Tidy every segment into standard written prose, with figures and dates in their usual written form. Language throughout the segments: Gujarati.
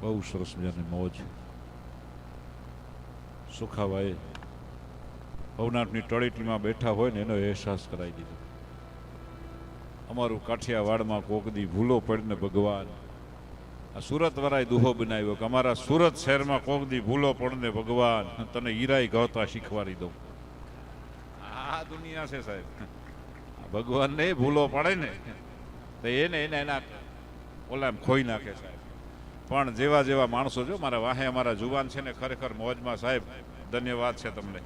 બહુ સરસ મજાની મોજ. સુખાભાઈ ભવનાથની તળેટીમાં બેઠા હોય ને એનો અહેસાસ કરાવી દીધો. અમારું કાઠિયાવાડમાં કોકદી ભૂલો પડને ભગવાન, આ સુરત વાળાએ દુહો બનાવ્યો કે અમારા સુરત શહેરમાં કોકદી ભૂલો પડને ભગવાન તને હીરાઈ ગવતા શીખવાડી દઉં. આ દુનિયા છે સાહેબ. ભગવાન ને ભૂલો પડે ને તો એને એના ઓલા ખોઈ નાખે સાહેબ. પણ જેવા જેવા માણસો જો મારા વાહે અમારા જુવાન છે ને ખરેખર મોજમાં સાહેબ. ધન્યવાદ છે તમને.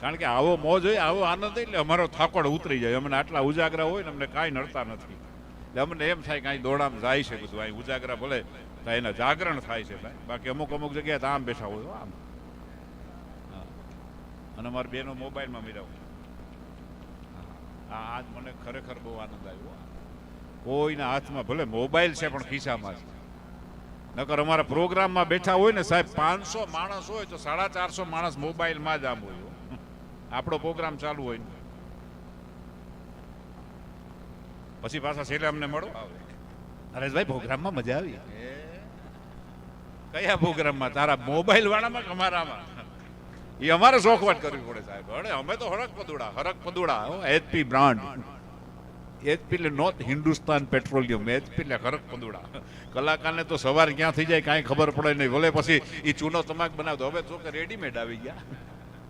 કારણ કે આવો મોજ હોય, આવો આનંદ હોય એટલે અમારો થાકોડ ઉતરી જાય. અમને આટલા ઉજાગરા હોય ને અમને કાંઈ નડતા નથી. એટલે અમને એમ થાય કાંઈ દોડામાં જાય છે બધું. અહીં ઉજાગરા ભલે તો એના જાગરણ થાય છે ભાઈ. બાકી અમુક અમુક જગ્યાએ તો આમ બેઠા હોય આમ. અને અમારા બેનો મોબાઈલમાં મિરાવું. આજ મને ખરેખર બહુ આનંદ આવ્યો. કોઈના હાથમાં ભલે મોબાઈલ છે પણ ખિસ્સામાં છે. નકર અમારા પ્રોગ્રામમાં બેઠા હોય ને સાહેબ 500 માણસ હોય તો 450 માણસ મોબાઈલમાં જ આમ હોય. આપણો પ્રોગ્રામ ચાલુ હોય પછી પાછા છેલ્લે અમને મળો, નરેશભાઈ પ્રોગ્રામમાં મજા આવી. કયા પ્રોગ્રામમાં? તારા મોબાઈલ વાળામાં કે અમારામાં? એ અમારે શોખવટ કરવી પડે સાહેબ. અરે અમે તો હરક પદુડા એચપી બ્રાન્ડ. એચપી એટલે નોર્થ હિન્દુસ્તાન પેટ્રોલિયમ. એચપી એટલે હરક પદુડા. કલાકારને તો સવાર ક્યાં થઈ જાય કાંઈ ખબર પડે નહીં. ભલે પછી એ ચૂનો તમાક બનાવતો. હવે તો કે રેડીમેડ આવી ગયા.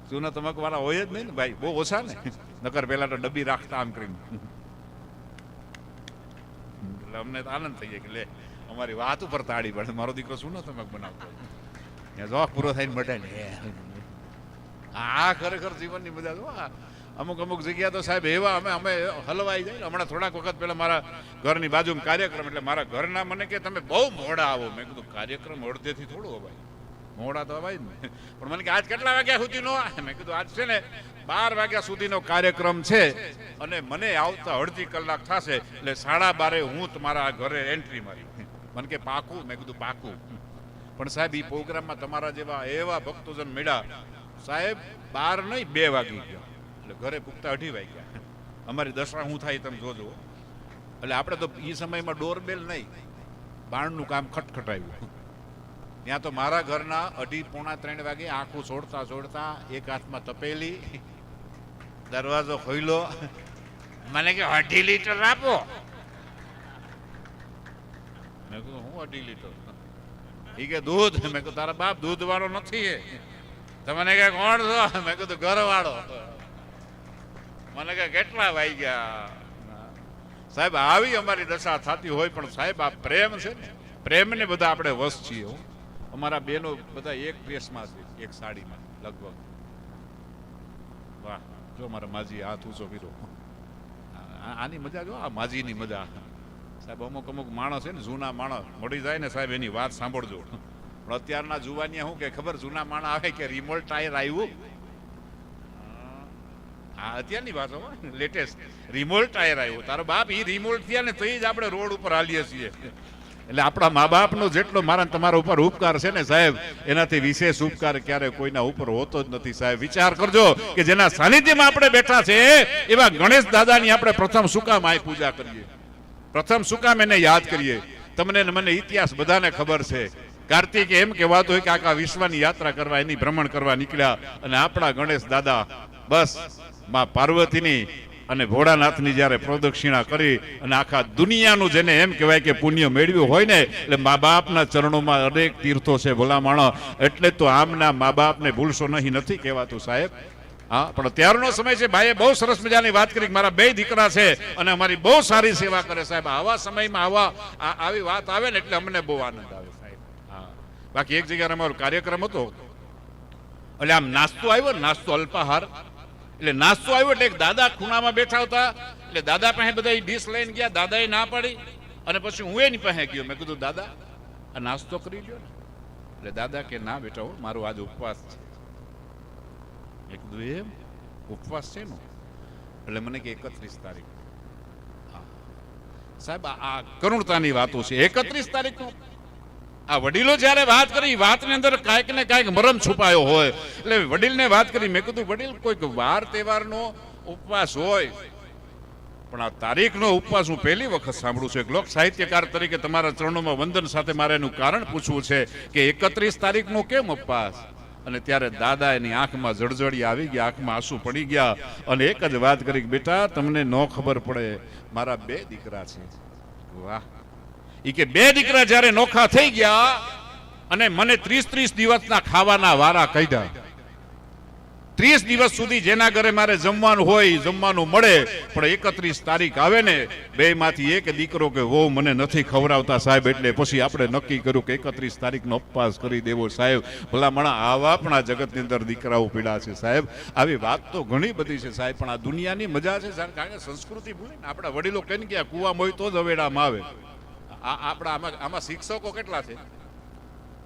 ચૂના તમાક વાળા હોય જ નહીં ને ભાઈ, બહુ ઓછા ને. નકર પેલા તો ડબ્બી રાખતા આમ કરીને. એટલે અમને તો આનંદ થઈ જાય કે લે અમારી વાત ઉપર તાળી પડે. મારો દીકરો ચૂનો તમાક બનાવતો. જોક પૂરો થઈને મટે ને. આ ખરેખર જીવનની મજા જો. અમુક અમુક જગ્યા તો સાહેબ એવા અમે હલવાઈ જાય. હમણાં થોડાક વખત પહેલા મારા ઘરની બાજુમાં કાર્યક્રમ, એટલે મારા ઘરના મને કે તમે બહુ મોડા આવો. મેં કીધું કાર્યક્રમ અડધેથી થોડું અવાય, મોડા તો અવાય જ ને. પણ મને કે આજ કેટલા વાગ્યા સુધીનો? મેં કીધું આજ છે ને 12 વાગ્યા સુધીનો કાર્યક્રમ છે અને મને આવતા અડધી કલાક થશે એટલે 12:30 હું તમારા ઘરે એન્ટ્રી મારી. મને કે પાકું? મેં કીધું પાકું. પણ સાહેબ એ પ્રોગ્રામમાં તમારા જેવા એવા ભક્તોજન મળ્યા સાહેબ. 12 નહીં 2 વાગી ગયા. એટલે ઘરે પૂગતા 2:30 વાગ્યા. અમારી દશા શું થાય તમે જોજો. એટલે આપણે તો એ સમયમાં ડોરબેલ નહીં, બાણનું કામ ખટખટાવ્યું. ત્યાં તો મારા ઘરના 2:30-3 વાગે આંખું છોડતા એક હાથમાં તપેલી, દરવાજો ખોલ્યો. મને કે 2.5 લીટર આપો. મેં કીધું હું 2.5 લીટર? એ કે દૂધ. મેં કીધું તારા બાપ દૂધ વાળો નથી. તમને કે કોણ છો? મેં કીધું ઘર વાળો. મને કે કેટલા વાગ્યા? સાહેબ આવી અમારી દશા થતી હોય પણ સાહેબ આ પ્રેમ છે ને, પ્રેમને બધા આપણે વશ છીએ. અમારા બેનો બધા એક ડ્રેસમાં છે, એક સાડીમાં લગભગ. વાહ જો મારા માજી હાથ ઊંચો કર્યો. આની મજા જો, આ માજીની મજા સાહેબ. અમુક માણસ છે ને જૂના માણસ મળી જાય ને સાહેબ એની વાત સાંભળજો. પણ અત્યારના જુવાનિયા શું કે ખબર? જૂના માણસ આવે કે રિમોટ ટાયર આવ્યું. હા અત્યારની વાત લેટેસ્ટ રિમોટ ટાયર આવ્યું. તારો બાપ એ રિમોટ થયા ને તો જ આપણે રોડ ઉપર હાલીએ છીએ. એટલે આપણા મા બાપનો જેટલો મારા તમારા ઉપર ઉપકાર છે ને સાહેબ, એનાથી વિશેષ ઉપકાર ક્યારે કોઈના ઉપર હોતો જ નથી સાહેબ. વિચાર કરજો કે જેના સાનિધ્યમાં આપણે બેઠા છે એવા ગણેશ દાદાની આપણે પ્રથમ શું કામ આ પૂજા કરીએ? પ્રથમ શું કામ એને યાદ કરીએ? તમને ને મને ઇતિહાસ બધાને ખબર છે. કાર્તિક એમ કહેવાતું હોય કે આખા વિશ્વની યાત્રા કરવા, એની ભ્રમણ કરવા નીકળ્યા અને આપણા ગણેશ દાદા બસ માં પાર્વતીની અને ભોળાનાથની જ્યારે પ્રદક્ષિણા કરી અને આખા દુનિયાનું જેને એમ કહેવાય કે પુણ્ય મેળવ્યું હોય ને, એટલે મા બાપના ચરણોમાં અનેક તીર્થો છે ભલા માણસ. એટલે તો આમના મા બાપને ભૂલશો નહીં નથી કહેવાતું સાહેબ. હા પણ ત્યારનો સમય છે. ભાઈએ બહુ સરસ મજાની વાત કરી. મારા 2 દીકરા છે અને અમારી બહુ સારી સેવા કરે સાહેબ. આવા સમયમાં આવી વાત આવે ને એટલે અમને બહુ આનંદ આવે સાહેબ. હા બાકી એક જગ્યાએ અમારો કાર્યક્રમ હતો એટલે આમ નાસ્તો આવ્યો, નાસ્તો અલ્પાહાર. એટલે નાસ્તો આવ્યો એટલે એક દાદા ખૂણામાં બેઠા હતા. એટલે દાદા પાસે બધા ડીશ લઈને ગયા. દાદાએ ના પાડી અને પછી હું એની પાસે ગયો. મેં કીધું દાદા આ નાસ્તો કરી લ્યો ને. એટલે દાદા કે ના બેટા હો, મારો આજ ઉપવાસ છે. મેં કીધું એમ ઉપવાસ છે નો? એટલે મને કે 31 તારીખ. સાહેબ આ કરુણતાની વાતો છે. 31 તારીખનો આ વડીલો જ્યારે વાત કરી, વાતની અંદર કાંઈક ને કાંઈક મરમ છુપાયો હોય. એટલે વડીલને વાત કરી. મેં કીધું વડીલ કોઈક વાર તહેવારનો ઉપવાસ હોય પણ આ તારીખનો ઉપવાસ હું પહેલી વખત સાંભળું છું. એક લોક સાહિત્યકાર તરીકે તમારા ચરણોમાં વંદન સાથે મારે એનું કારણ પૂછવું છે કે 31 તારીખનો કેમ ઉપવાસ? અને ત્યારે દાદા એની આંખમાં જળજળી આવી ગયા, આંખમાં આંસુ પડી ગયા અને એક જ વાત કરી કે બેટા તમને ન ખબર પડે, મારા 2 દીકરા છે. વાહ! ઈ કે 2 દીકરા જ્યારે નોખા થઈ ગયા અને મને 30 દિવસના ખાવાના વારા કાઢ્યા. 30 દિવસ સુધી જેના ઘરે મારે જમવાનું હોય જમવાનું મળે, પણ 31 તારીખ આવે ને બેમાંથી એક દીકરો કે વહુ મને નથી ખવડાવતા સાહેબ, એટલે પછી આપણે નક્કી કર્યું કે 31 તારીખનો ઉપવાસ કરી દેવો સાહેબ. ભલામણા આવા પણ આ જગતની અંદર દીકરાઓ પીડા છે સાહેબ. આવી વાત તો ઘણી બધી છે સાહેબ, પણ આ દુનિયાની મજા છે સાહેબ, કારણ કે સંસ્કૃતિ ભૂલીને આપણા વડીલો કહીને ગયા કુવામાં હોય તો જ અવેડામાં આવે. આપણા આમાં શિક્ષકો કેટલા છે?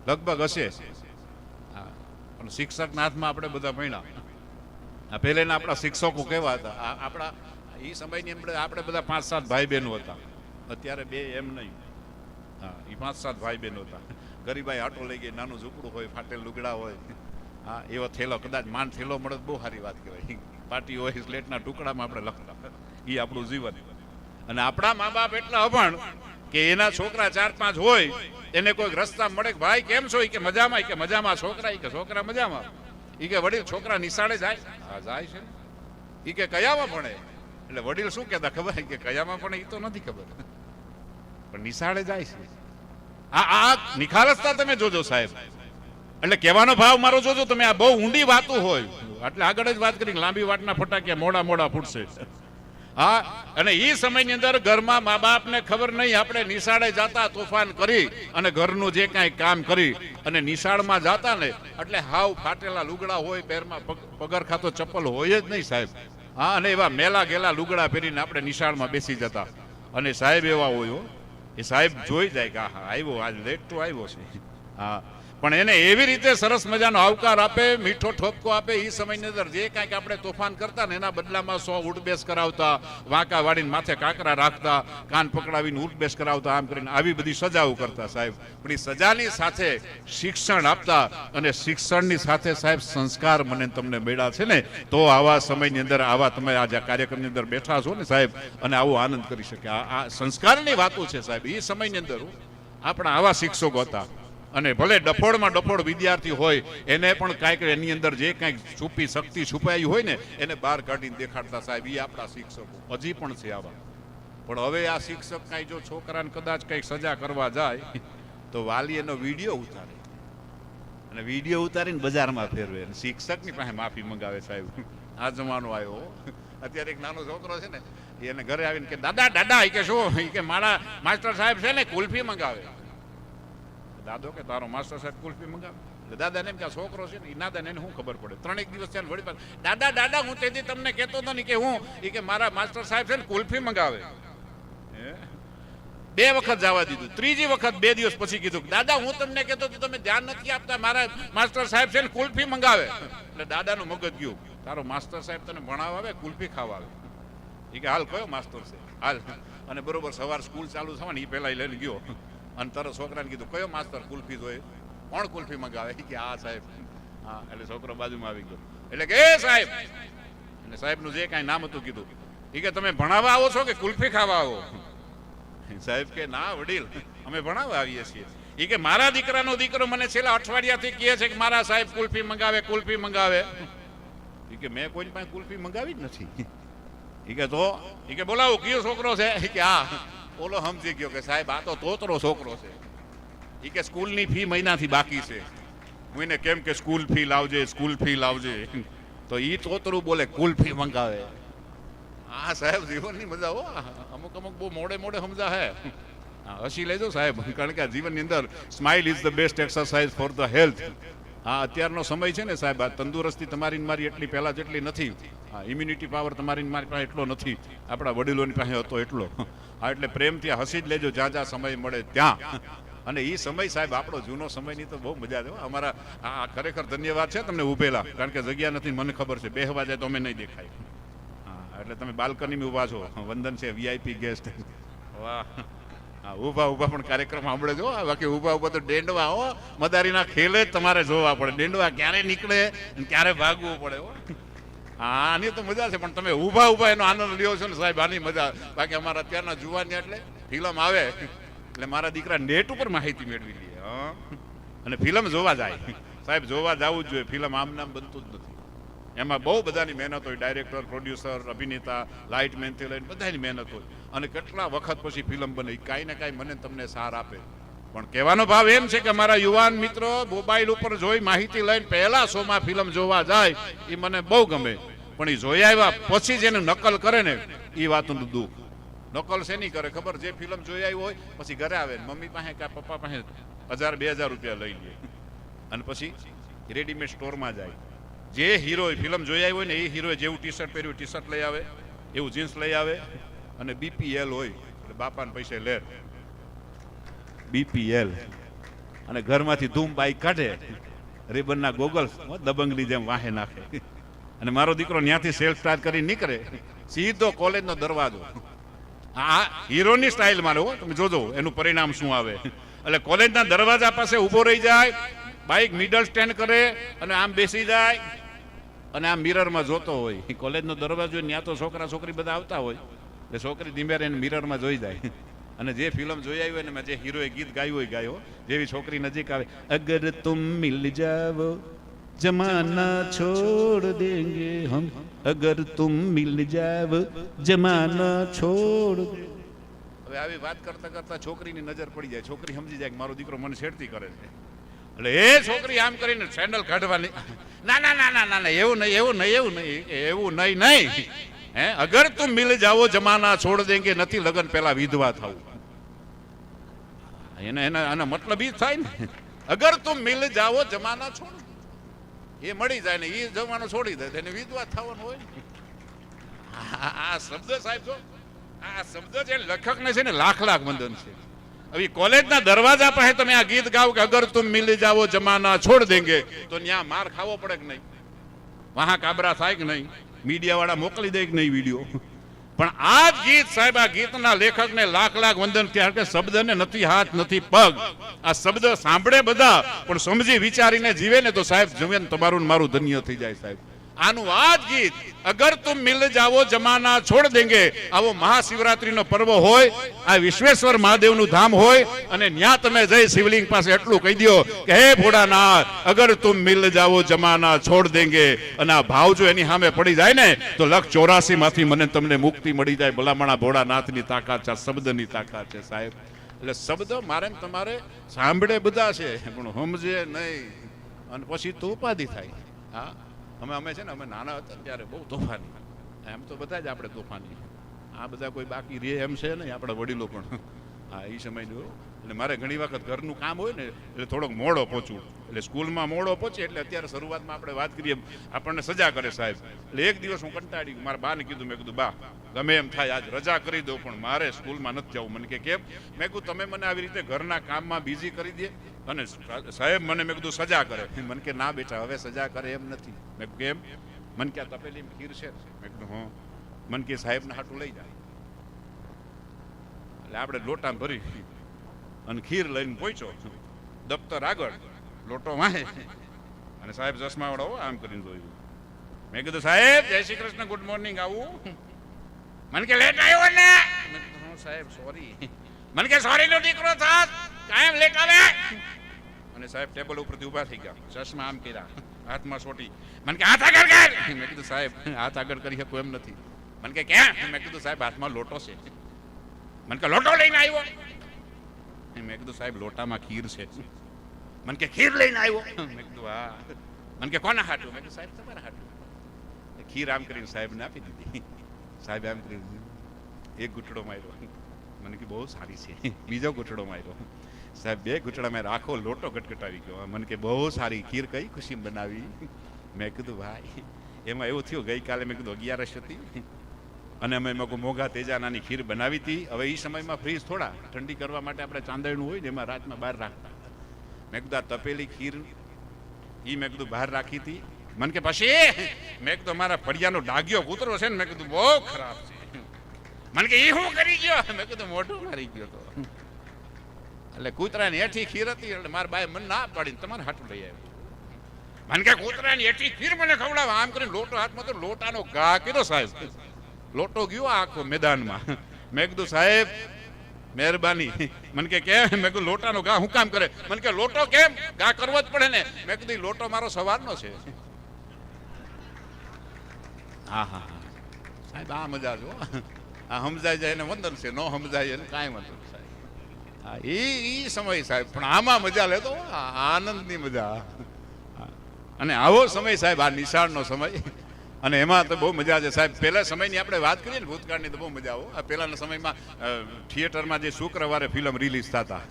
લગભગ હશે, પણ શિક્ષકના હાથમાં આપણે બધા ભણ્યા. પહેલાના આપણા શિક્ષકો કેવા હતા? આપણા એ સમયની અંદર આપણે બધા 5-7 ભાઈ બહેનો હતા. અત્યારે 2 એમ નહીં. હા, એ 5-7 ભાઈ બહેનો હતા. ગરીબાઈ આટો લઈ ગઈ, નાનું ઝૂંપડું હોય, ફાટેલ લુગડા હોય, હા એવો થેલો, કદાચ માન થેલો મળે બહુ સારી વાત કહેવાય. પાટી હોય સ્લેટના ટુકડામાં આપણે લખતા, એ આપણું જીવન. અને આપણા મા બાપ એટલા અભણ કે એના છોકરા 4-5 હોય, એને કોઈ રસ્તા મળે કે ભાઈ કેમ છો? કે મજામાં. કે મજામાં. છોકરા? કે છોકરા મજામાં. ઈ કે વડીલ છોકરા નિશાળે જાય? હા જાય છે. ઈ કે કયામાં ભણે? એટલે વડીલ શું કહેતા ખબર? કે કયામાં ભણે એ તો નથી ખબર, પણ નિશાળે જાય છે. આ નિખાલસતા તમે જોજો સાહેબ. એટલે કહેવાનો ભાવ મારો જોજો તમે. આ બહુ ઊંડી વાતો હોય. એટલે આગળ જ વાત કરી, લાંબી વાતના ફટાકિયા મોડા ફૂટશે. હા, અને એ સમયની અંદર ઘરમાં મા બાપને ખબર નહીં, આપણે નિશાળે જતા તોફાન કરી અને ઘરનું જે કાંઈ કામ કરી અને નિશાળમાં જતા ને એટલે હાવ ફાટેલા લુગડા હોય, પેરમાં પગરખા તો ચપ્પલ હોય જ નહીં સાહેબ. હા, અને એવા મેલા ગેલા લુગડા પહેરીને આપણે નિશાળમાં બેસી જતા. અને સાહેબ એવા હોય, એ સાહેબ જોઈ જાય કે હા આવ્યો, આજ લેટ તો આવ્યો છે. હા, પણ એને એવી રીતે સરસ મજાનો આવકાર આપે, મીઠો ઠપકો આપે. એ સમયની અંદર જે કાંઈક આપણે તોફાન કરતા ને એના બદલામાં 100 ઉઠબેસ કરાવતા, વાંકા વાળીને માથે કાંકરા રાખતા, કાન પકડાવીને ઉઠબેસ કરાવતા, આમ કરીને આવી બધી સજાઓ કરતા સાહેબ. પણ એ સજાની સાથે શિક્ષણ આપતા, અને શિક્ષણની સાથે સાહેબ સંસ્કાર મને તમને મળ્યા છે ને, તો આવા સમયની અંદર આવા તમે આ કાર્યક્રમની અંદર બેઠા છો ને સાહેબ, અને આવો આનંદ કરી શકે. આ સંસ્કારની વાતો છે સાહેબ. એ સમયની અંદર આપણા આવા શિક્ષકો હતા. અને ભલે ડફોડમાં ડફોડ વિદ્યાર્થી હોય, એને પણ કાંઈક એની અંદર જે કાંઈક છુપી શક્તિ છુપાઈ હોય ને એને બહાર કાઢીને દેખાડતા સાહેબ. એ આપણા શિક્ષકો હજી પણ છે આવા. પણ હવે આ શિક્ષક કાંઈ જો છોકરાને કદાચ કંઈક સજા કરવા જાય તો વાલી એનો વિડીયો ઉતારે અને વિડીયો ઉતારીને બજારમાં ફેરવે, શિક્ષકની પાસે માફી મંગાવે સાહેબ. આ જમાનો આવ્યો. અત્યારે એક નાનો છોકરો છે ને, એને ઘરે આવીને કે દાદા કે શું? કે મારા માસ્ટર સાહેબ છે ને કુલ્ફી મંગાવે. દાદો કે તારો માસ્ટર સાહેબ કુલ્ફી મંગાવે? દાદાને એમ કે છોકરો છે ને એ નાદાને એને શું ખબર પડે? 3 દિવસ થયા વળી પાછા દાદા હું તેથી તમને કહેતો હતો ને કે હું કે મારા માસ્ટર સાહેબ છે ને કુલ્ફી મંગાવે. 2 વખત જવા દીધું. 3જી વખત 2 દિવસ પછી કીધું દાદા હું તમને કહેતો તો તમે ધ્યાન નથી આપતા, મારા માસ્ટર સાહેબ છે ને કુલ્ફી મંગાવે. એટલે દાદાનું મગજ ગયું, તારો માસ્ટર સાહેબ તને ભણાવવા આવે કુલ્ફી ખાવા આવે? એ કે હાલ કયો માસ્ટર છે હાલ. અને બરોબર સવાર સ્કૂલ ચાલુ થવાની એ પહેલા લઈને ગયો અને તરત છોકરાને કીધું કયો માસ્ટર કુલ્ફી જોઈએ? કોણ કુલ્ફી મંગાવે? કે આ સાહેબ. હા, એટલે છોકરો બાજુમાં આવી ગયો. એટલે કે એ સાહેબ, અને સાહેબનું જે કાંઈ નામ હતું કીધું. એ કે તમે ભણાવવા આવો છો કે કુલ્ફી ખાવા આવો? સાહેબ કે ના વડીલ, અમે ભણાવવા આવીએ છીએ. એ કે મારા દીકરાનો દીકરો મને છેલ્લા અઠવાડિયાથી કહે છે કે મારા સાહેબ કુલ્ફી મંગાવે. એ કે મેં કોઈ પાસે કુલ્ફી મંગાવી જ નથી. એ કે તો? એ કે બોલાવો કયો છોકરો છે? કે હા. ઓલો સમજી ગયો કે સાહેબ આ તો તોતરો છોકરો છે. એ કે સ્કૂલની ફી મહિનાથી બાકી છે. હું એને કેમ કે સ્કૂલ ફી લાવજે. તો એ તોતરું બોલે કુલ્ફી મંગાવે. હા સાહેબ જીવનની મજા હો. અમુક બહુ મોડે સમજા હે. હસી લેજો સાહેબ, કારણ કે જીવનની અંદર smile is the best exercise for the health. હા, અત્યારનો સમય છે ને સાહેબ, આ તંદુરસ્તી તમારી મારી એટલી પહેલા જેટલી નથી. હા, ઇમ્યુનિટી પાવર તમારી મારી પાસે એટલો નથી, આપણા વડીલોની પાસે હતો એટલો. હા, એટલે પ્રેમથી હસી જ લેજો જ્યાં સમય મળે ત્યાં. અને એ સમય સાહેબ આપણો જૂનો સમયની તો બહુ મજા છે. અમારા આ ખરેખર ધન્યવાદ છે તમને ઊભેલા, કારણ કે જગ્યા નથી મને ખબર છે. બેહવા જાય તો અમે નહીં દેખાય. હા, એટલે તમે બાલ્કનીમાં ઊભા છો. વંદન છે, VIP ગેસ્ટ. વાહ. હા, ઊભા પણ કાર્યક્રમ સાંભળે જો. બાકી ઊભા તો ડેંડવા હો, મદારીના ખેલે જ તમારે જોવા પડે. ડેંડવા ક્યારે નીકળે ક્યારે ભાગવું પડે હો. આની તો મજા છે, પણ તમે ઊભા ઊભા એનો આનંદ લ્યો છો ને સાહેબ, આની મજા. બાકી અમારા અત્યારના જુવાની એટલે ફિલ્મ આવે એટલે મારા દીકરા નેટ ઉપર માહિતી મેળવી લે, અને ફિલ્મ જોવા જાય. સાહેબ જોવા જવું જ જોઈએ, ફિલ્મ આમ નામ બનતું જ નથી. એમાં બહુ બધાની મહેનત હોય, ડાયરેક્ટર, પ્રોડ્યુસર, અભિનેતા, લાઇટમેનથી લઈને બધાની મહેનત હોય, અને કેટલા વખત પછી ફિલ્મ બને. કાંઈ ને કાંઈ મને તમને સાર આપે. પણ કહેવાનો ભાવ એમ છે કે મારા યુવાન મિત્રો મોબાઈલ ઉપર જોઈ માહિતી લઈને પહેલા શોમાં ફિલ્મ જોવા જાય એ મને બહુ ગમે. પણ એ જોઈ આવ્યા પછી જેને નકલ કરે ને એ વાતનું દુઃખ. નકલ શેની કરે ખબર? જે ફિલ્મ જોઈ આવ્યું હોય પછી ઘરે આવે મમ્મી પાસે કે પપ્પા પાસે 1000-2000 રૂપિયા લઈ લે, અને પછી રેડીમેડ સ્ટોરમાં જાય. જે હીરો ફિલ્મ જોઈ આવ્યો હોય ને એ હીરોએ જેવું ટી શર્ટ પહેર્યું ટી શર્ટ લઈ આવે, એવું જીન્સ લઈ આવે, અને BPL હોય એટલે બાપાને પૈસે લે BPL, અને ઘરમાંથી ધૂમ બાઈક કાઢે, રેબનના ગોગલ્સ દબંગની જેમ વાહે નાખે, અને મારો દીકરો ત્યાંથી સેલ્ફ સ્ટાર્ટ કરી નીકળે સીધો કોલેજનો દરવાજો. આ હીરોની સ્ટાઇલ મારે હો, તમે જોજો એનું પરિણામ શું આવે. એટલે કોલેજના દરવાજા પાસે ઊભો રહી જાય, બાઈક મિડલ સ્ટેન્ડ કરે અને આમ બેસી જાય, અને આમ મિરરમાં જોતો હોય. કોલેજનો દરવાજો ત્યાં તો છોકરા છોકરી બધા આવતા હોય એટલે છોકરી ધીમે રહીને મિરરમાં જોઈ જાય, અને જે ફિલ્મ જોઈ આવી હોય ને જે હીરોએ ગીત ગાયું હોય ગાયો, જેવી છોકરી નજીક આવે, અગર તુમ મિલ જાવો જમાના છોડ દેંગે હમ, અગર તુમ મિલ જાવો જમાના છોડ. હવે આવી વાત કરતા કરતા છોકરીની નજર પડી જાય, છોકરી સમજી જાય કે મારો દીકરો મને છેડતી કરે છે. એટલે એ છોકરી આમ કરીને સેન્ડલ કાઢવાની, ના ના ના ના ના એવું નહીં, એવું નહીં, એવું નહીં, એવું નહીં નહીં. હે, અગર તુમ મિલ જાવો જમાના છોડ દેંગે નથી લગન પહેલા વિધવા થવું. એના મતલબ ઈ થાય ને, અગર તુમ મિલ જાવો જમાના છોડ, એ મળી જાય ને એ જમાનો છોડી દે એને વિધવા થવાનું હોય. આ શબ્દ સાહેબ જો, આ શબ્દ છે લેખકને છે ને લાખ લાખ વંદન છે. હવે કોલેજના દરવાજા પાસે તમે આ ગીત ગાઓ કે અગર તુમ મિલ જાવો જમાના છોડ દેંગે, તો ત્યાં માર ખાવો પડે કે નહીં? વહાં કાબરા થાય કે નહીં? મીડિયા વાળા મોકલી દે કે નહીં વિડીયો? પણ આ જ ગીત સાહેબ, આ ગીતના લેખકને લાખ લાખ વંદન, કારણ કે શબ્દને નથી હાથ નથી પગ. આ શબ્દ સાંભળે બધા પણ સમજી વિચારીને જીવે ને તો સાહેબ જીવન તમારું મારું ધન્ય થઈ જાય સાહેબ. આનું આ જ ગીત, અગર તુમ મિલ જાવો જમાના છોડ દેંગે. આવો મહાશિવરાત્રીનો પર્વ હોય, આ વિશ્વેશ્વર મહાદેવનું ધામ હોય, અને ત્યાં તમે જઈ શિવલિંગ પાસે એટલું કહી દો કે હે ભોળાનાથ અગર તુમ મિલ જાવો જમાના છોડ દેંગે, અને આ ભાવ જો એની સામે પડી જાય ને તો 184 માંથી મને તમને મુક્તિ મળી જાય. ભલામણા ભોળાનાથની તાકાત છે, શબ્દની તાકાત છે સાહેબ. એટલે શબ્દ મારે ને તમારે સાંભળે બધા છે પણ સમજે નહીં, અને પછી તો ઉપાધિ થાય. હા, અમે છે ને અમે નાના હતા ત્યારે બહુ તોફાની, એમ તો બધા જ આપણે તોફાની, આ બધા કોઈ બાકી રે એમ છે ને આપણા વડીલો પણ. હા, એ સમયનું. એટલે મારે ઘણી વખત ઘરનું કામ હોય ને એટલે થોડોક મોડો પહોંચવું, એટલે સ્કૂલમાં મોડો પહોંચે એટલે અત્યારે શરૂઆતમાં આપણે વાત કરીએ આપણને સજા કરે સાહેબ. એટલે એક દિવસ હું કંટાળી મારા બાને કીધું, મેં કીધું બા ગમે એમ થાય આજ રજા કરી દો પણ મારે સ્કૂલમાં નથી જવું. મને કે કેમ? મેં કીધું તમે મને આવી રીતે ઘરના કામમાં બિઝી કરી દે અને સાહેબ મને મેં કીધું સજા કરે. મને કે ના બેટા હવે સજા કરે એમ નથી. મેં કેમ? મને કે તપેલી ખીર છે. મેં કીધું હા. મને કે સાહેબને હાટું લઈ જાય. એટલે આપણે લોટા ભરી અને ખીર લઈને પહોંચ્યો, દફતર આગળ લોટો વાહે, અને સાહેબ ચશ્મા વાળો આમ કરીને જોયું. મેં કીધું સાહેબ જય શ્રી કૃષ્ણ, ગુડ મોર્નિંગ, આવું? મને કે લેટ આવ્યો ને? હા સાહેબ સોરી. મને કે સોરી નો દીકરો થાત, કાયમ લેટ આવે. અને સાહેબ ટેબલ ઉપરથી ઊભા થઈ ગયા, ચશ્મા આમ કર્યા, હાથમાં સોટી. મને કે હાથ આગળ કર. મેં કીધું સાહેબ હાથ આગળ કરી શકું એમ નથી. મને કે ક્યાં? મેં કીધું સાહેબ હાથમાં લોટો છે. મને કે લોટો લઈને આવ્યો? મેં કીધું સાહેબ લોટામાં ખીર છે. મને કે ખીર લઈને આવ્યો? મેં કીધું હા. મને કે કોના હાટું? મેં કીધું સાહેબ તમારા હાટું. ખીર આમ કરીને સાહેબને આપી દીધી. સાહેબ આમ કરીને એક ઘૂંટડો માર્યો. મને કે બહુ સારી છે. બીજો ઘૂંટડો માર્યો. સાહેબ 2 ઘૂંટડા મેં આખો લોટો ગટગટાવી ગયો. મને કે બહુ સારી ખીર, કઈ ખુશી બનાવી? મેં કીધું ભાઈ એમાં એવું થયું, ગઈકાલે મેં કીધું 11 હતી અને અમે મોગા તેજાનાની ખીર બનાવી હતી. હવે એ સમયમાં ફ્રીજ થોડા ઠંડી કરવા માટે આપણે ચાંદરનું હોય ને એમાં રાતમાં બહાર રાખતા. મેં કીધું આ તપેલી ખીર એ મેં કીધું બહાર રાખી હતી. મને કે પછી? મેં કીધું મારા ફળિયાનો ડાગ્યો કૂતરો છે ને, મેં કીધું બહુ ખરાબ છે. મને કે એ શું કરી ગયો? મેં કીધું મોઢું મારી ગયો તો. એટલે કૂતરાની હેઠી ખીર હતી એટલે મારા બાએ મને ના પાડીને તમારે હાટું લઈ આવ્યો. મને કે કૂતરાની એઠી ખીર મને ખવડાવ, આમ કરીને લોટો હાથમાં તો લોટાનો ઘા કર્યો સાહેબ. લોટો ગયો આખો મેદાનમાં. મેં કીધું સાહેબ મહેરબાની. મને કે કેમ? મેં કીધું લોટાનો ઘા હું કામ કરે? મને કે લોટો કેમ ઘા કરવો જ પડે ને. મેં કીધું લોટો મારો સવારનો છે. હા હા સાહેબ આ મજા જો. આ સમજાય જાય એને વંદન છે, નો સમજાય એને કાંઈ વાંધો નહીં સાહેબ. હા એ સમય સાહેબ, પણ આમાં મજા લેતો આનંદની મજા. અને આવો સમય સાહેબ આ નિશાળનો સમય, અને એમાં તો બહુ મજા છે સાહેબ. પહેલા સમયની આપણે વાત કરીએ ને ભૂતકાળની તો બહુ મજા આવો. આ પહેલાના સમયમાં થિયેટરમાં જે શુક્રવારે ફિલ્મ રિલીઝ થતા,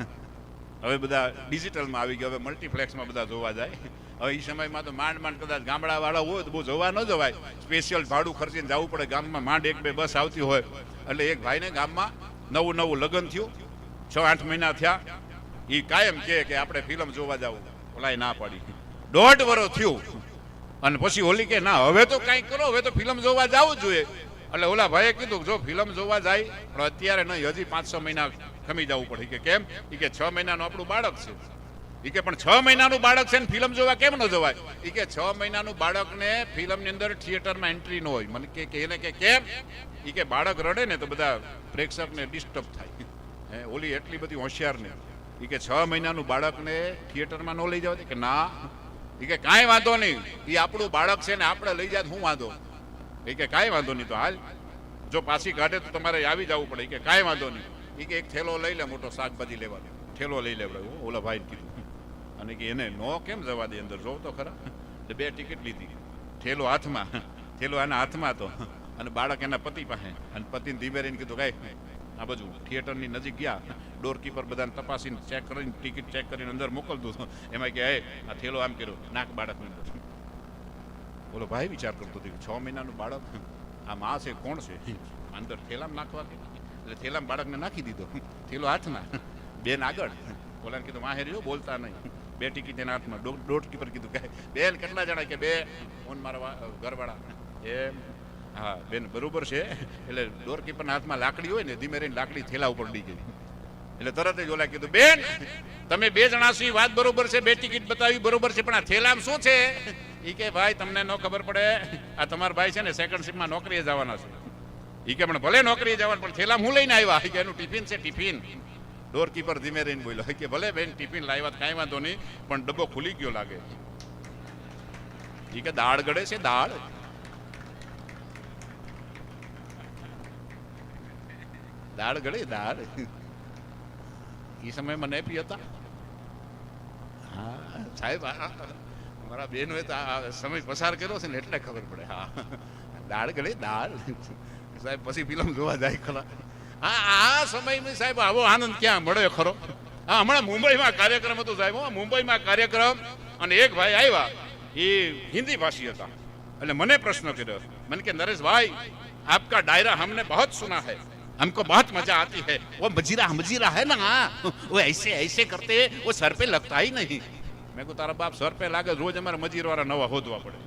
હવે બધા ડિજિટલમાં આવી ગયો, હવે મલ્ટીપ્લેક્સમાં બધા જોવા જાય. હવે એ સમયમાં તો માંડ કદાચ ગામડાવાળા હોય તો બહુ જોવા ન જવાય, સ્પેશિયલ ભાડું ખર્ચીને જવું પડે. ગામમાં માંડ 1-2 બસ આવતી હોય. એટલે એક ભાઈને ગામમાં નવું લગ્ન થયું, 6-8 મહિના થયા. એ કાયમ કે આપણે ફિલ્મ જોવા જવું. ઓલાય ના પાડી. 1.5 વર્ષ થયું અને પછી ઓલી કે ના હવે તો કાંઈક કરો, હવે તો ફિલ્મ જોવા જવું જ જોઈએ. એટલે ઓલા ભાઈએ કીધું જો ફિલ્મ જોવા જાય પણ અત્યારે નહીં, હજી 5-6 મહિના ખમી જવું પડે. કે કેમ? એ કે 6 મહિનાનું આપણું બાળક છે. એ કે પણ 6 મહિનાનું બાળક છે ને ફિલ્મ જોવા કેમ ન જવાય? એ કે 6 મહિનાનું બાળકને ફિલ્મની અંદર થિયેટરમાં એન્ટ્રી ન હોય. મને કે એને કે કેમ? એ કે બાળક રડે ને તો બધા પ્રેક્ષકને ડિસ્ટર્બ થાય. ઓલી એટલી બધી હોશિયાર ને. એ કે 6 મહિનાનું બાળકને થિયેટરમાં ન લઈ જાવ? કે ના. એ કે કાંઈ વાંધો નહીં, એ આપણું બાળક છે ને આપણે લઈ જાય હું વાંધો? એ કે કાંઈ વાંધો નહીં, તો હાલ જો પાછી કાઢે તો તમારે આવી જવું પડે. કે કાંઈ વાંધો નહીં. એ કે એક થેલો લઈ લે, મોટો શાકભાજી લેવાનો થેલો લઈ લે. ઓલા ભાઈ કીધું. અને કે એને નો કેમ જવા દે, અંદર જોવ તો ખરા. એટલે 2 ટિકિટ લીધી, થેલો હાથમાં, થેલો એના હાથમાં હતો અને બાળક એના પતિ પાસે. અને પતિને ધીમે રહીને કીધું કાંઈ આ બાજુ થિયેટરની નજીક ગયા, ડોરકીપર બધાને તપાસીને ચેક કરીને ટિકિટ ચેક કરીને અંદર મોકલતું હતું. એમાં કે આ થેલો આમ કર્યો, નાક બાળકની અંદર. બોલો ભાઈ વિચાર કરતો હતો 6 મહિનાનું બાળક, આ માં છે કોણ છે? અંદર થેલામાં નાખવા કે? એટલે થેલામાં બાળકને નાખી દીધો, થેલો હાથમાં, બેન આગળ. ઓલાને કીધું માહે રહ્યો બોલતા નહીં, 2 ટિકિટ એના હાથમાં. ડોરકીપર કીધું કે બેન કેટલા જણા? કે 2. ફોન મારા ઘરવાળા. એમ? હા બેન બરોબર છે. એટલે ડોરકીપરના હાથમાં લાકડી હોય ને, ધીમે રહીને લાકડી થેલા ઉપર ડી ગઈ. એટલે તરત જ ઓલા કીધું બેન તમે 2 જણા છો, વાત બરોબર છે, 2 ટિકિટ બતાવી બરોબર છે, પણ આ થેલામાં શું છે? એ કે ભાઈ તમને ન ખબર પડે, આ તમારા ભાઈ છે ને સેકન્ડ શિફ્ટમાં નોકરીએ જવાના છે. એ કે પણ ભલે નોકરીએ જવાનું, પણ થેલામાં હું લઈને આવ્યા? કે એનું ટિફિન છે, ટિફિન. ડોરકીપર ધીમે રહીને બોલ્યો કે ભલે બેન ટિફિન લાવ્યા કાંઈ વાંધો નહીં, પણ ડબ્બો ખુલી ગયો લાગે. એ કે દાળ ગળે છે, દાળ. દાળ ગળે, દાળ. એ સમય મને પી હતા. હા સાહેબ મારા બેનોએ તો આ સમય પસાર કર્યો છે ને એટલે ખબર પડે. હા દાળ ગળે, દાળ. સાહેબ પછી ફિલ્મ જોવા જાય ખરા. હા આ સમયમાં સાહેબ આવો આનંદ ક્યાં મળે ખરો? હા હમણાં મુંબઈમાં કાર્યક્રમ હતો સાહેબ, મુંબઈમાં કાર્યક્રમ. અને એક ભાઈ આવ્યા, એ હિન્દી ભાષી હતા. એટલે મને પ્રશ્ન કર્યો, મને કે નરેશ ભાઈ આપકા ડાયરા हमने बहुत सुना है, हमको बहुत मजा आती है, वो मजीरा है ना, वो ऐसे करते वो सर पे लगता ही नहीं. મેં કહું તારા બાપ સર પે લાગે, રોજ અમારે મજીર વાળા નવા હોદવા પડે.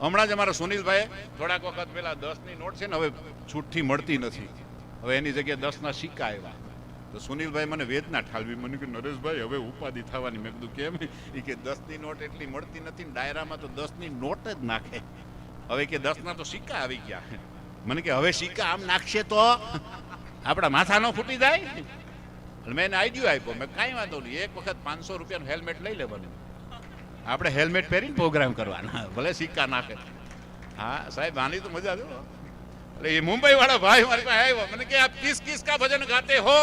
હમણાં જ અમારા સુનિલભાઈ થોડાક વખત પેલા 10ની નોટ છે ને હવે છૂટથી મળતી નથી, હવે એની જગ્યાએ 10ના સિક્કા આવ્યા. તો સુનિલભાઈ મને વેદના ઠાલવી, મને કે નરેશભાઈ હવે ઉપાધિ થવાની. મેં કીધું કેમ? એ કે 10ની નોટ એટલી મળતી નથી, ડાયરામાં તો 10ની નોટ જ નાખે. હવે કે 10ના તો સિક્કા આવી ગયા. મને કે હવે સિક્કા આમ નાખશે તો આપણા માથા ન ફૂટી જાય? મેં એને આઈડિયો આપ્યો, મેં કાંઈ વાંધો નહીં, એક વખત 500 રૂપિયાનું હેલ્મેટ લઈ લેવાનું, આપણે હેલ્મેટ પહેરીને પ્રોગ્રામ કરવાના, ભલે સિક્કા નાખે. હા સાહેબ આની તો મજા જો. એટલે એ મુંબઈ વાળા ભાઈ મારી પાસે આવ્યો, મને કે આપ કિસ કા ભજન ગાતે હો?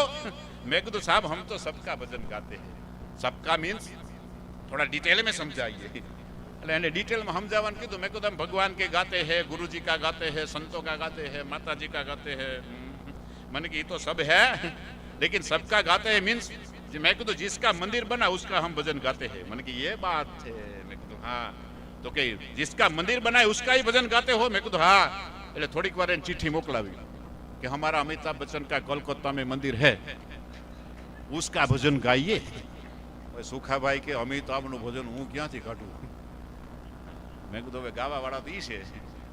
મેં કીધું સાहब हम तो सबका भजन गाते हैं. सबका मीन्स थोड़ा डिटेल में समझाइए. એટલે એને ડિટેલમાં સમજાવવાનું કીધું. મેં કીધું ભગવાન કે ગાતે हैं, गुरु जी का गाते हैं, संतों का गाते हैं, माता जी का गाते हैं. मैंने कि ये तो सब है, लेकिन सबका गाते हैं मीन्स मैं कह जिसका मंदिर बना उसका हम भजन गाते हैं. मैंने कि ये बात है. मैं कह हाँ तो કે जिसका मंदिर बना है उसका ही भजन गाते हो? मैं कह हाँ. એટલે થોડીક વાર એને ચિઠ્ઠી મોકલાવી કે हमारा अमिताभ बच्चन का कोलकाता में मंदिर है, उसका भजन गाइए. સુખાભાઈ કે અમિતાભનું ભજન હું ક્યાંથી કાઢું? મેં કીધું હવે ગાવા વાળા તો ઈ છે.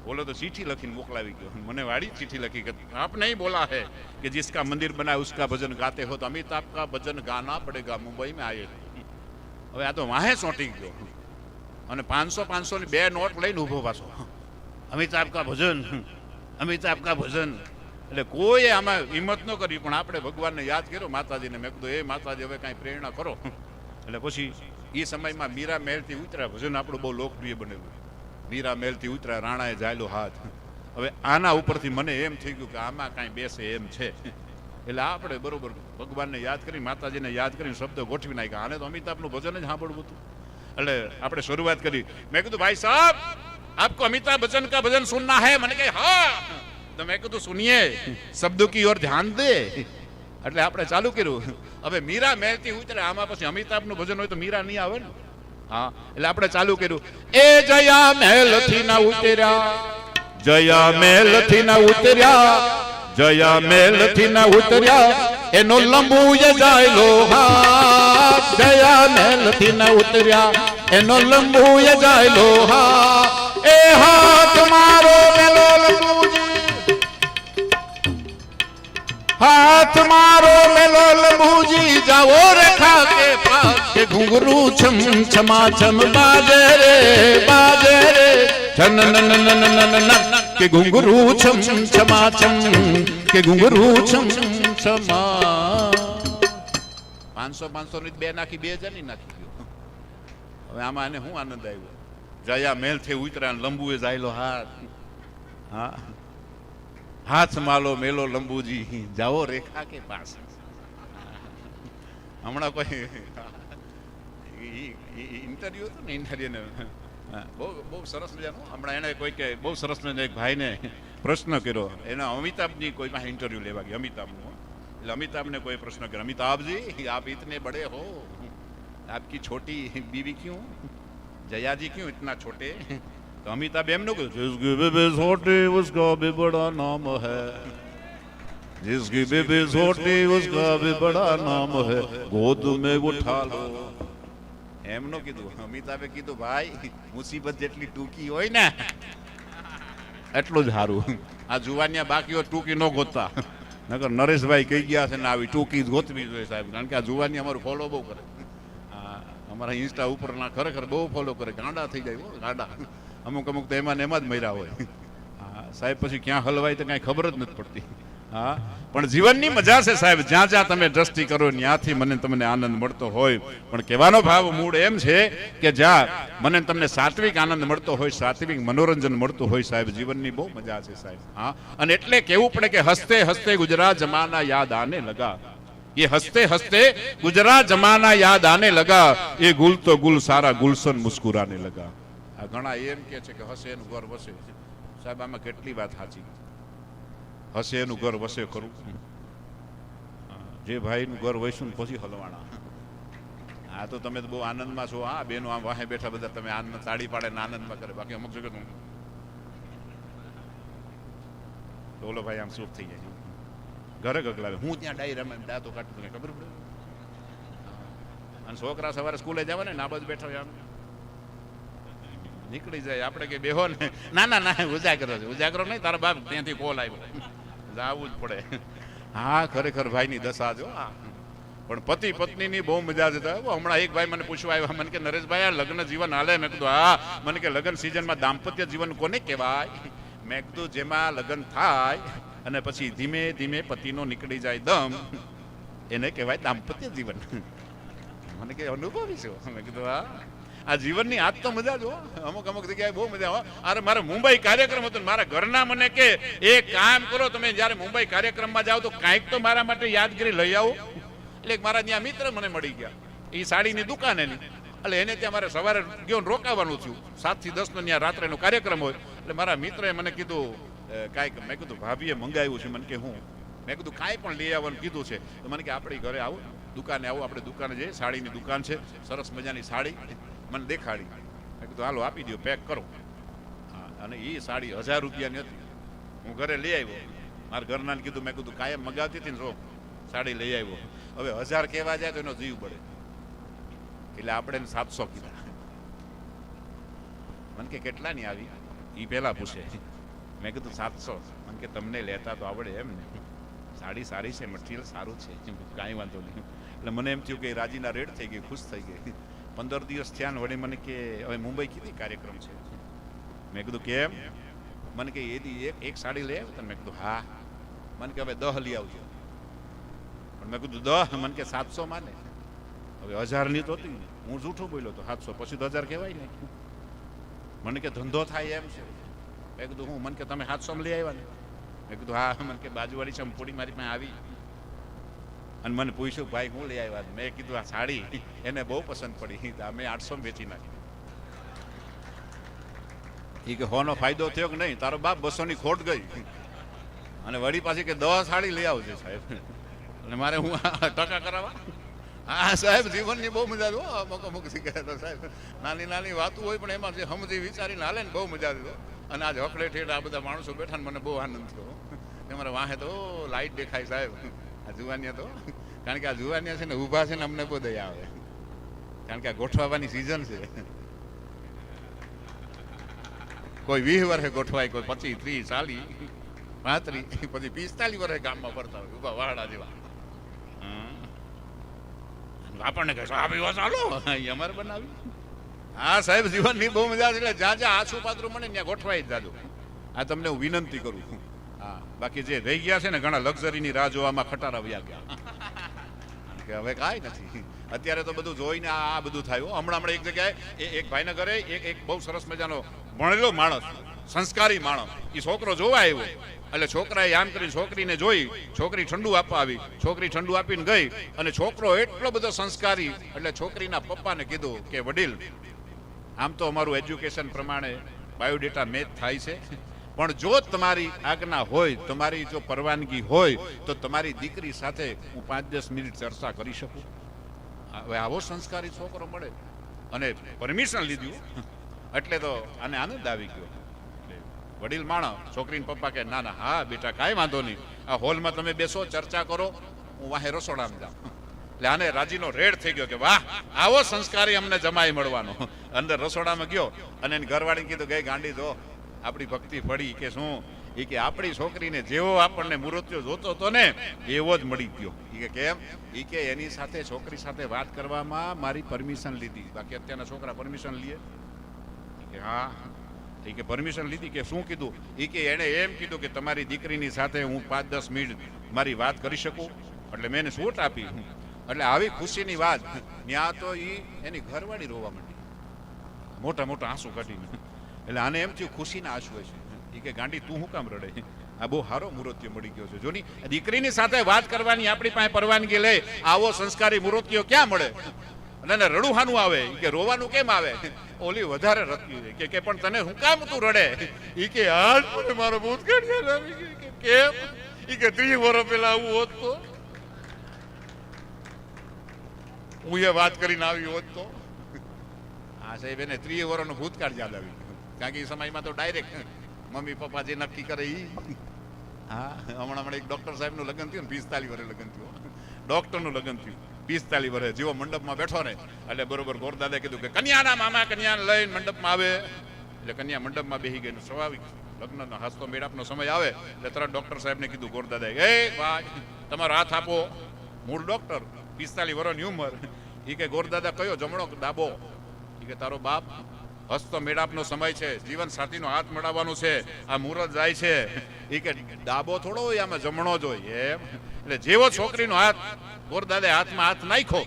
બોલો તો ચિઠ્ઠી લખીને મોકલાવી ગયો. મને વાળી ચિઠ્ઠી લખી કે આપને ही बोला है कि जिसका मंदिर बना है उसका भजन गाते हो, तो अमिताभ का भजन गाना पड़ेगा, मुंबई में आए. હવે આ તો વાહે ચોંટી ગયો. અને 500 ની 2 નોટ લઈને ઊભો પાછો, અમિતાભ કા ભજન, અમિતાભ કા ભજન. એટલે કોઈ આમાં હિંમત ન કરી, પણ આપણે ભગવાનને યાદ કર્યો, માતાજીને. મેં કીધું એ માતાજી હવે કાંઈ પ્રેરણા કરો. એટલે પછી એ સમયમાં મીરા મહેલથી ઉતર્યા ભજન આપણું બહુ લોકપ્રિય બનેલું. મીરા મહેલથી ઉતર્યા, રાણાએ જાયલો હાથ. હવે આના ઉપરથી મને એમ થઈ ગયું કે આમાં કાંઈ બેસે એમ છે. એટલે આપણે બરોબર ભગવાનને યાદ કરી, માતાજીને યાદ કરીને શબ્દ ગોઠવી નાખ્યા. આને તો અમિતાભનું ભજન જ સાંભળવું હતું. એટલે આપણે શરૂઆત કરી. મેં કીધું ભાઈ સાહેબ, આપકો અમિતાભ બચ્ચન કા ભજન સુનના હૈ? મને કહે હા. તો મેં કીધું સુનિએ, શબ્દો કી ઓર ધ્યાન દે. એટલે આપણે ચાલુ કર્યું. હવે મીરા મહેલથી ઉતરે, આમાં પછી અમિતાભનું ભજન હોય તો મીરા નહીં આવે ને. હા, એટલે આપણે ચાલુ કર્યું. એ જયા મહેલથી ના ઉતર્યા, જયા મહેલથી ના ઉતર્યા, જયા મહેલથી ના ઉતર્યા, એનો લંબુ જાયલો હાથ. જયા મહેલથી ના ઉતર્યા, એનો લંબુ જાયલો હાથ. એ હાથ મારો મેલો લંબુજી, હાથ મારો મેલો લંબુજી, જાવો રેખા કે પાસ કે ઘુંઘરું છમ છમા છમ બાજે રે, બાજે રે છન નન નન નન કે ઘુંઘરું છમ છમા છમ, કે ઘુંઘરું છમ છમા. 500 ની 2 નાખી 2000 ની નાખી ગયો. હવે આમાં એને શું આનંદ આવ્યો? જયા મહેલ થી ઉતર્યા, લંબુએ જાયલો હાથ. હા, હાથ માલો મેલો લંબુજી, જાઓ રેખા કે પાસ. હમણાં કોઈ ઇન્ટરવ્યુ હતું ને, ઇન્ટરવ્યુ બહુ સરસ મજાનો. હમણાં એને કોઈ કે બહુ સરસ મજાનો એક ભાઈને પ્રશ્ન કર્યો. એના અમિતાભની કોઈ પાસે ઇન્ટરવ્યુ લેવા ગયા, અમિતાભનું. એટલે અમિતાભને કોઈ પ્રશ્ન કર્યો, અમિતાભજી આપ ઇતને બડે હો, આપકી છોટી બીવી ક્यों, जया जी क्यों इतना छोटे? तो अमिताभ एम नो जिसकी बेबी छोटी उसका भी बड़ा नाम है, जिसकी बेबी छोटी उसका भी बड़ा नाम है, गोद में उठा लो. એમનો કીધું. અમિતાભે કીધું ભાઈ મુસીબત જેટલી ટૂંકી હોય ને એટલું જ સારું. આ જુવાનિયા બાકીઓ ટૂંકી ન ગોતતા, નકર નરેશભાઈ કહી ગયા છે ને આવી ટૂંકી જ ગોતવી જોઈએ સાહેબ. કારણ કે આ જુવાની અમારું ફોલો બહુ કરે. અમારા ઇન્સ્ટા ઉપરના ખરેખર બહુ ફોલો કરે, ગાંડા થઈ જાય ગાંડા. અમુક અમુક તો એમાં ને એમાં જ મર્યા હોય. હા સાહેબ, પછી ક્યાં હલવાય તો કાંઈ ખબર જ નથી પડતી. હા, પણ જીવનની મજા છે સાહેબ, જ્યાં જ્યાં તમે દ્રષ્ટિ કરો ત્યાંથી મને તમને આનંદ મળતો હોય. પણ કહેવાનો ભાવ મૂળ એમ છે કે જ્યાં મને તમને સાત્વિક આનંદ મળતો હોય, સાત્વિક મનોરંજન મળતું હોય સાહેબ, જીવનની બહુ મજા છે સાહેબ. હા, અને એટલે કહેવું પડે કે હસતે હસતે ગુજરાત જમાના યાદ આને લગા. ये हंसते हंसते गुजरा जमाना याद आने लगा, ये गुल तो गुल सारा गुलशन मुस्कुराने लगा. આ ઘણા એમ કે છે કે હસે એનું ઘર વસે. સાહેબ આમાં કેટલી વાત સાચી. હસે એનું ઘર વસે ખરું. જે ભાઈનું ઘર વસ્યું ને પછી હલવાણા. આ તો તમે તો બહુ આનંદમાં છો. હા બેનો આમ વાહે બેઠા બધા તમે આનંદ તાળી પાડે ને આનંદમાં કરે. બાકી અમુક જગ્યાએ તો ઓલો ભાઈ આમ સુખ થઈ જાય, ઘરે ગગલાવે. હું ત્યાં ડાયરામાં દાંતો કાઢતો ખબર પડે. અને છોકરા સવારે સ્કૂલે જવા ને આ બાજુ બેઠા હોય, આમ નીકળી જાય. આપણે કે બેહો ને, ના ના ના ઉજાગરો છે. ઉજાગરો નહીં, તારા બાપ ત્યાંથી કોલ આવ્યો, જવું જ પડે. હા ખરેખર ભાઈની દશા જો. પણ પતિ પત્નીની બહુ મજા છે. હમણાં એક ભાઈ મને પૂછવા આવ્યા, મને કે નરેશભાઈ આ લગ્ન જીવન હાલે? મેં કીધું હા. મને કે લગ્ન સિઝનમાં દાંપત્ય જીવન કોને કહેવાય? મેં કીધું જેમાં લગ્ન થાય અને પછી ધીમે ધીમે પતિનો નીકળી જાય દમ, એને કહેવાય દાંપત્ય જીવન. મને કે અનુભવી છો? મેં કીધું હા. આ જીવનની આજ તો મજા જો. અમુક અમુક જગ્યાએ બહુ મજા આવે. અરે મારે મુંબઈ કાર્યક્રમ હતો, મારા ઘરના મને કે એક કામ કરો, તમે જયારે મુંબઈ કાર્યક્રમમાં જાઓ તો કાંઈક તો મારા માટે યાદગીરી લઈ આવો. એટલે મારા ત્યાં મિત્ર મને મળી ગયા, એ સાડીની દુકાન એની. એટલે એને ત્યાં મારે સવારે ગયો રોકાવાનું થયું. 7 થી 10 નો ત્યાં રાત્રેનો કાર્યક્રમ હોય. એટલે મારા મિત્રએ મને કીધું કાંઈક. મેં કીધું ભાભીએ મંગાવ્યું છે. મને કે હું? મેં કીધું કાંઈ પણ લઈ આવવાનું કીધું છે. તો મને કે આપણી ઘરે આવું, દુકાને આવું, આપણે દુકાને જઈએ. સાડીની દુકાન છે, સરસ મજાની સાડી મને દેખાડી. મેં કીધું હાલો આપી દો, પેક કરો. હા, અને એ સાડી 1000 રૂપિયાની હતી. હું ઘરે લઈ આવ્યો. મારા ઘરનાને કીધું, મેં કીધું કાયમ મગાવતી હતી ને જો સાડી લઈ આવ્યો. હવે 1000 કહેવા જાય તો એનો જીવ પડે. એટલે આપણે 700 કીધા. મને કે કેટલાની આવી? એ પહેલા પૂછે. મેં કીધું 700. મને કે તમને લેતા તો આવડે એમ ને? સાડી સારી છે, મટીરિયલ સારું છે, કાંઈ વાંધો નહીં. એટલે મને એમ થયું કે રાજીના રેડ થઈ ગઈ, ખુશ થઈ ગઈ. 15 દિવસ થયા ને વળી મને કે હવે મુંબઈ કીધી કાર્યક્રમ છે. મેં કીધું કેમ? મને કે એથી એક સાડી લઈ આવ્યો. મેં કીધું હા. મને કે હવે 10 લઈ આવજો. પણ મેં કીધું 10? મને કે 700 માને. હવે 1000ની તો હતી. હું જૂઠું બોલ્યો તો 700 પછી તો 1000 કહેવાય ને. મને કે ધંધો થાય એમ છે. મેં કીધું હું? મને કે તમે 700 લઈ આવ્યા ને. મેં કીધું હા. મને કે બાજુવાળી ચંપોડી મારી પાસે આવી અને મને પૂછ્યું ભાઈ હું લઈ આવ્યા. મેં કીધું આ સાડી એને બહુ પસંદ પડી, અમે 800 વેચી નાખી. એ કે હોનો ફાયદો થયો કે નહીં? તારો બાપ 200ની ખોટ ગઈ અને વળી પાછી કે 10 સાડી લઈ આવજે સાહેબ. અને મારે હું ટકા કરાવવા? હા સાહેબ, જીવનની બહુ મજા આવી. અમુક અમુક શીખ્યા તો સાહેબ નાની નાની વાતું હોય પણ એમાં જે સમજી વિચારીને હાલે ને બહુ મજા આવી. અને આજ હકડે ઠેઠ આ બધા માણસો બેઠા ને મને બહુ આનંદ થયો. અમારે વાહે તો લાઈટ દેખાય સાહેબ. આ જુવાનિયા તો, કારણ કે આ જુવાનિયા છે ને ઊભા છે ને અમને બહુ દયા આવે, કારણ કે આ ગોઠવાવાની સિઝન છે. કોઈ 20 વર્ષે ગોઠવાય, કોઈ 25, 30, 40, 35, પછી 45 વર્ષે ગામમાં ફરતા હોય ઊભા વાડા જેવા. આપણને કહે આ વિવાહ ચાલો અમારે બનાવી. હા સાહેબ, જીવનની બહુ મજા છે. એટલે જ્યાં જ્યાં આછું પાત્રું મળે ત્યાં ગોઠવાઈ જ જાજો. આ તમને હું વિનંતી કરું. હા, બાકી જે રહી ગયા છે ને ઘણા લક્ઝરીની રાહ જોવામાં ખટારા વયા ગયા કે હવે કાંઈ નથી. અત્યારે તો બધું જોઈને આ બધું થાય. હમણાં એક જગ્યાએ એક ભાઈના ઘરે એક બહુ સરસ મજાનો ભણેલો માણસ, સંસ્કારી માણસ, એ છોકરો જોવા આવ્યો. એટલે છોકરાએ આમ કરી છોકરીને જોઈ, છોકરી ઠંડુ આપવા આવી, છોકરી ઠંડુ આપીને ગઈ અને છોકરો એટલો બધો સંસ્કારી. એટલે છોકરીના પપ્પાને કીધું કે વડીલ, આમ તો અમારું એજ્યુકેશન પ્રમાણે બાયોડેટા મેચ થાય છે, પણ જો તમારી આજ્ઞા હોય, તમારી જો પરવાનગી હોય તો તમારી દીકરી સાથે હું 5-10 મિનિટ ચર્ચા કરી શકું. હવે આવો સંસ્કારી છોકરો મળે અને પરમિશન લીધું એટલે તો આને આનંદ આવી ગયો. વડીલ માણસ, છોકરીને પપ્પા કે ના ના હા બેટા કાંઈ વાંધો નહીં, આ હોલમાં તમે બેસો, ચર્ચા કરો, હું વાહે રસોડામાં જાઉં. એટલે આને રાજીનો રેડ થઈ ગયો કે વાહ, આવો સંસ્કારી અમને જમાઈ મળવાનો. અંદર રસોડામાં ગયો અને એની ઘરવાળીને કીધું ગઈ ગાંડી જો આપણી ભક્તિ પડી કે શું? એ કે આપણી છોકરીને જેવો આપણને મૂર્તિઓ જોતો હતો ને એવો જ મળી ગયો. એ કે કેમ? એ કે એની સાથે છોકરી સાથે વાત કરવામાં મારી પરમિશન લીધી. બાકી અત્યારના છોકરા પરમિશન લે કે હા? એ કે પરમિશન લીધી. કે શું કીધું? એ કે એણે એમ કીધું કે તમારી દીકરીની સાથે હું 5-10 મિનિટ મારી વાત કરી શકું. એટલે મેં એને છૂટ આપી. એટલે આવી ખુશીની વાત ત્યાં તો એની ઘરવાળી રોવા માંડી, મોટા મોટા આંસુ કાઢીને. એટલે આને એમ થયું ખુશીના આંસુ છે. એ કે ગાંડી તું શું કામ રડે? આ બહુ સારો મૂર્તિઓ મળી ગયો છે. જોની દીકરીની સાથે વાત કરવાની આપણી પાસે પરવાનગી લે, આવો સંસ્કારી મૂર્તિઓ ક્યાં મળે? અને રડું હાનું આવે? કે રોવાનું કેમ આવે? ઓલી વધારે રડતી કે પણ તને શું કામ તું રડે? એ કે હાલ મને મારો ભૂત કાઢ્યા આવી ગયો. કે કેમ? એ કે 30 વર્ષ પહેલા આવું હોત તો હું એ વાત કરીને આવી હોત તો. હા સાહેબ, એને 30 વર્ષનો ભૂતકાળ યાદ આવી ગયો. કારણ કે એ સમયમાં તો ડાયરેક્ટ મમ્મી પપ્પા જે નક્કી કરે એ. હા, હમણાં એક ડોક્ટર સાહેબનું લગ્ન થયું ને, 45 વર્ષે લગ્ન થયું. ડોક્ટરનું લગ્ન થયું 45 વર્ષે. જેવો મંડપમાં બેઠો ને એટલે બરોબર ગોરદાદે કીધું કે કન્યાના મામા કન્યાને લઈને મંડપમાં આવે. એટલે કન્યા મંડપમાં બેસી ગઈ. સ્વાભાવિક લગ્નનો હસતો મેળાપનો સમય આવે એટલે તરત ડોક્ટર સાહેબને કીધું ગોરદાદાએ, એ ભાઈ તમારો હાથ આપો. મૂળ ડોક્ટર, 45 વર્ષની ઉંમર. એ કે ગોરદાદા કયો? જમણો ડાબો? એ કે તારો બાપ, હસ્તો મેળાપનો સમય છે, જીવન સાથીનો હાથ મળાવવાનો છે, આ મુહૂર્ત જાય છે. એ કે ડાબો થોડો હોય, આમાં જમણો જ હોય. એમ? એટલે જેવો છોકરીનો હાથ ગોરદાદાએ હાથમાં હાથ નાખ્યો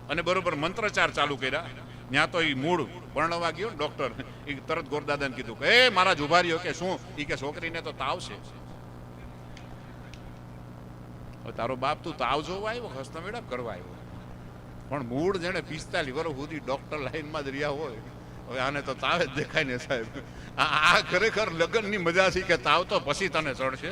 અને બરોબર મંત્રચાર ચાલુ કર્યા. ત્યાં તો એ મૂળ પરણવા ગયો ડોક્ટર. એ તરત ગોરદાદાને કીધું કે એ મારા જ ઉભા રહ્યો. કે શું? એ કે છોકરીને તો તાવ છે. તારો બાપ તું તાવ જોવા આવ્યો, હસ્તો મેળાપ કરવા આવ્યો? પણ મૂળ જેને 45 વર્ષ સુધી ડોક્ટર લાઈનમાં જ રહ્યા હોય, હવે આને તો તાવ જ દેખાય ને સાહેબ. આ ખરેખર લગ્નની મજા છે કે તાવ તો પછી તને ચડશે.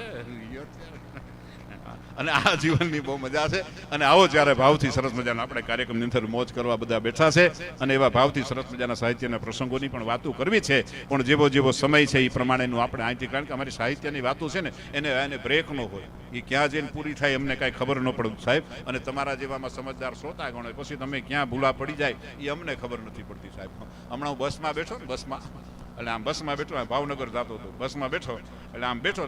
અને આ જીવનની બહુ મજા છે. અને આવો જ્યારે ભાવથી સરસ મજાના આપણે કાર્યક્રમની અંદર મોજ કરવા બધા બેઠા છે અને એવા ભાવથી સરસ મજાના સાહિત્યના પ્રસંગોની પણ વાતો કરવી છે. પણ જેવો જેવો સમય છે એ પ્રમાણેનું આપણે અહીંથી, કારણ કે અમારી સાહિત્યની વાતો છે ને એને બ્રેક ન હોય. એ ક્યાં જઈને પૂરી થાય અમને કાંઈ ખબર ન પડે સાહેબ. અને તમારા જેવામાં સમજદાર શ્રોતા ગણો પછી તમે ક્યાં ભૂલા પડી જાય એ અમને ખબર નથી પડતી સાહેબ. હમણાં હું બસમાં બેઠો ને, બસમાં એટલે આમ બસમાં બેઠો, ભાવનગર જતો હતો, બસમાં બેઠો એટલે આમ બેઠો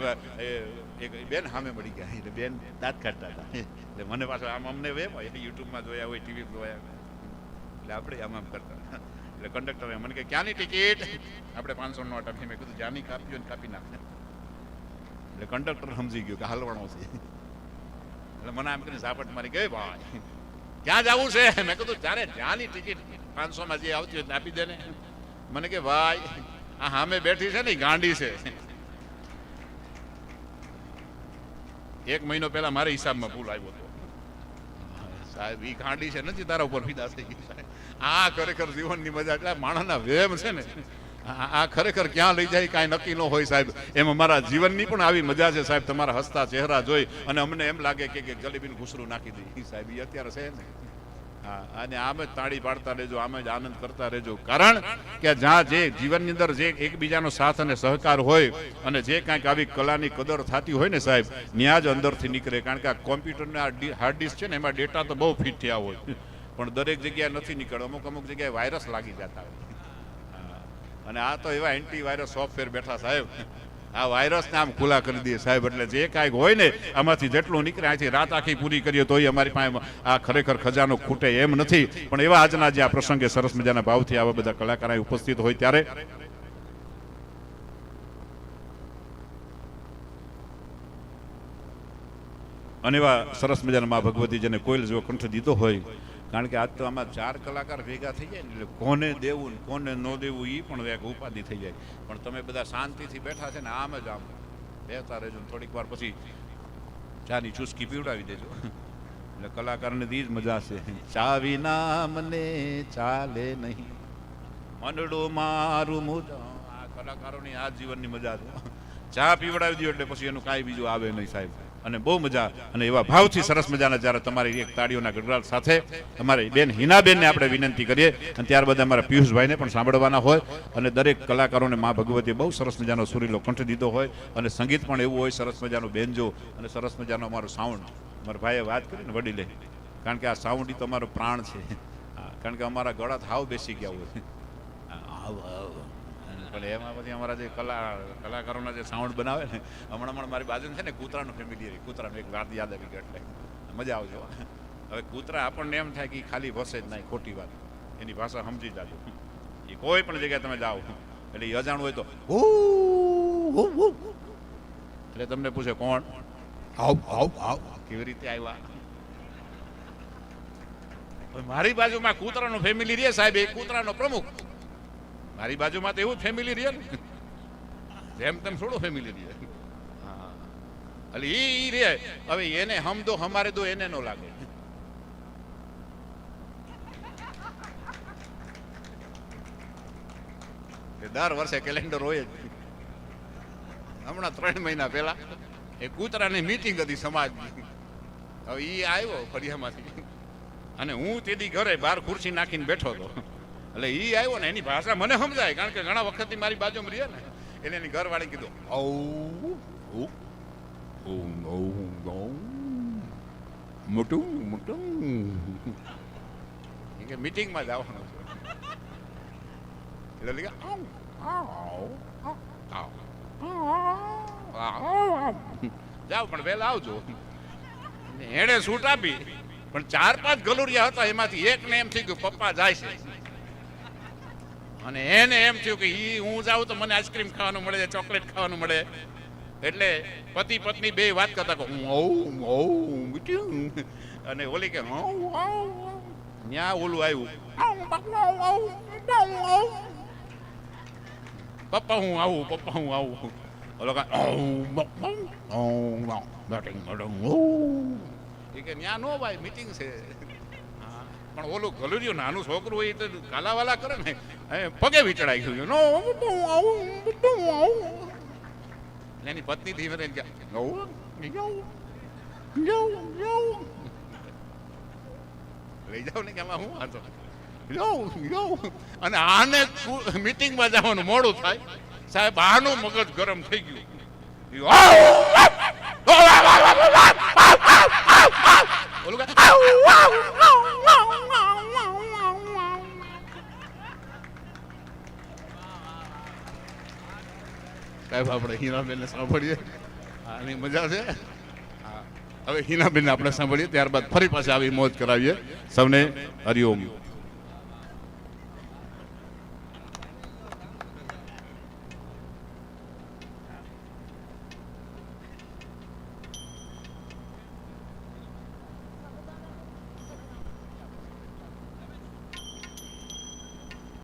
એક બેન સામે મળી ગયા. એટલે બેન દાંત કાઢતા હતા. એટલે મને પાછો આમ અમને વેમ હોય, યુટ્યુબમાં જોયા હોય, ટીવી જોયા. એટલે આપણે આમ આમ કરતા. એટલે કંડક્ટરે મને કે ક્યાંની ટિકિટ? આપણે 500 નોટ આપી. મેં કીધું જ્યાંની કાપી ને કાપી નાખે. એટલે કંડક્ટર સમજી ગયો કે હાલવાનો છે. એટલે મને આમ કરીને ઝાપટ મારી ગઈ, ભાઈ ક્યાં જવું છે? મેં કીધું ત્યારે જ્યાંની ટિકિટ 500 માં જે આવતી હોય આપી દે ને. મને કે ભાઈ આ સામે બેઠી છે ને ગાંડી છે. 1 મહિનો પહેલા મારા હિસાબમાં ભૂલ આવ્યો હતો. સાહેબ ઈ ગાંડી છે નથી તારા ઉપર ફિદા થઈ ગઈ. આ ખરેખર જીવનની મજા. એટલે માણસના વેમ છે ને આ ખરેખર ક્યાં લઈ જાય કાંઈ નક્કી ન હોય સાહેબ. એમ અમારા જીવનની પણ આવી મજા છે સાહેબ. તમારા હસતા ચહેરા જોઈ અને અમને એમ લાગે કે જલેબીનું ઘૂસરું નાખી દઈ સાહેબ. એ અત્યારે છે ને. હા, અને આમ જ તાળી પાડતા રહેજો, આમ જ આનંદ કરતા રહેજો. કારણ કે જ્યાં જે જીવનની અંદર જે એકબીજાનો સાથ અને સહકાર હોય અને જે કાંઈક આવી કલાની કદર થતી હોય ને સાહેબ, ત્યાં જ અંદરથી નીકળે. કારણ કે આ કોમ્પ્યુટરના હાર્ડ ડિસ્ક છે ને એમાં ડેટા તો બહુ ફિટ થયા હોય પણ દરેક જગ્યાએ નથી નીકળે. અમુક જગ્યાએ વાયરસ લાગી જતા હોય. અને આ તો એવા એન્ટી વાયરસ સોફ્ટવેર બેઠા સાહેબ. આ વાયરસને આમ ખુલ્લા કરી દે સાહેબ. એટલે જે કાંઈક હોય ને આમાંથી જેટલું નીકળે અહીંથી રાત આખી પૂરી કરીએ તોય અમારી પાસે આ ખરેખર ખજાનો ખૂટે એમ નથી. પણ એવા આજના જે આ પ્રસંગે સરસ મજાના ભાવથી આવા બધા કલાકાર ઉપસ્થિત હોય ત્યારે અને એવા સરસ મજાના મા ભગવતી જેને કોઈલ જેવો કંઠ દીધો હોય. કારણ કે આજ તો આમાં 4 કલાકાર ભેગા થઈ જાય ને એટલે કોને દેવું ને કોને ન દેવું એ પણ એક ઉપાધિ થઈ જાય. પણ તમે બધા શાંતિથી બેઠા છે ને આમ જ આમ બેસતા રહેજો. થોડીક વાર પછી ચાની ચુસ્કી પીવડાવી દેજો. એટલે કલાકારને દી જ મજા છે. ચા વિના મને ચાલે નહીં, મંડળું મારું મુજા. આ કલાકારોની આ જીવનની મજા છે. ચા પીવડાવી દો એટલે પછી એનું કાંઈ બીજું આવે નહીં સાહેબ. અને બહુ મજા. અને એવા ભાવથી સરસ મજાના જ્યારે તમારી એક તાળીઓના ગડગડાટ સાથે અમારી બેન હિનાબેનને આપણે વિનંતી કરીએ અને ત્યારબાદ અમારા પિયુષભાઈને પણ સાંભળવાના હોય. અને દરેક કલાકારોને મા ભગવતીએ બહુ સરસ મજાનો સુરીલો કંઠ દીધો હોય અને સંગીત પણ એવું હોય સરસ મજાનું બેનજો અને સરસ મજાનો અમારો સાઉન્ડ. મારા ભાઈએ વાત કરીને વડીલે, કારણ કે આ સાઉન્ડ એ તો અમારો પ્રાણ છે. કારણ કે અમારા ગળા હાવ બેસી ગયા હોય. પણ એમાં પછી અમારા જે કલાકારોના જે સાઉન્ડ બનાવે ને, હમણાં મારી બાજુ છે ને કૂતરાનું ફેમિલી, કૂતરાનું એક વાત યાદ આવી ગઈ એટલે મજા આવજો. હવે કૂતરા આપણને એમ થાય કે ખાલી વસે જ નહીં, ખોટી વાત. એની ભાષા સમજી જાજો. એ કોઈ પણ જગ્યાએ તમે જાઓ એટલે એ અજાણું હોય તો એટલે તમને પૂછે કોણ, કેવી રીતે આવ્યા. મારી બાજુમાં કૂતરાનું ફેમિલી રહે સાહેબ, એ કૂતરાનો પ્રમુખ. મારી બાજુમાં તો એવું ફેમિલી રહે ને, જેમ તેમ થોડું ફેમિલી રહે. હા, એટલે એ રે. હવે એને હમ દો હમારે દો એને નો લાગે. દર વર્ષે કેલેન્ડર હોય જ. હમણાં 3 મહિના પહેલા એ કૂતરાની મીટિંગ હતી સમાજની. હવે એ આવ્યો ફળિયામાંથી અને હું તેદી ઘરે બહાર ખુરશી નાખીને બેઠો હતો. એટલે એ આવ્યો ને એની ભાષા મને સમજાય, કારણ કે ઘણા વખતથી મારી બાજુમાં રહે ને. એટલે એની ઘરવાળી કીધું મોટું મોટું કે મીટિંગમાં જવાનું છે. એટલે જાઓ પણ વહેલા આવજો. એણે છૂટ આપી પણ 4-5 ગલુરિયા હતા. એમાંથી એકને એમ થઈ ગયું પપ્પા જાય છે અને એને એમ થયું કે હું જાઉં તો મને આઈસ્ક્રીમ ખાવાનું મળે, ચોકલેટ ખાવાનું મળે. એટલે પતિ પત્ની બે વાત કરતા કે અને ઓલી કે ન્યા ઓલું આવ્યું પપ્પા હું આવું, પપ્પા હું આવું. ઓલો કે ન્યા નો ભાઈ મીટિંગ છે. પણ ઓલું ગલુરિયું નાનું છોકરું હોય તો કાલાવાલા કરે ને, પગે વિચડાઈ ગયું. એની પત્ની થી લઈ જાવ ને કે આમાં હું હતો. અને આને મીટિંગમાં જવાનું મોડું થાય સાહેબ. આનું મગજ ગરમ થઈ ગયું. સાહેબ આપણે હિનાબેનને સાંભળીએ, આની મજા છે. હવે હિનાબેનને આપણે સાંભળીએ, ત્યારબાદ ફરી પાછા આવી મોજ કરાવીએ. સૌને હરિઓમ.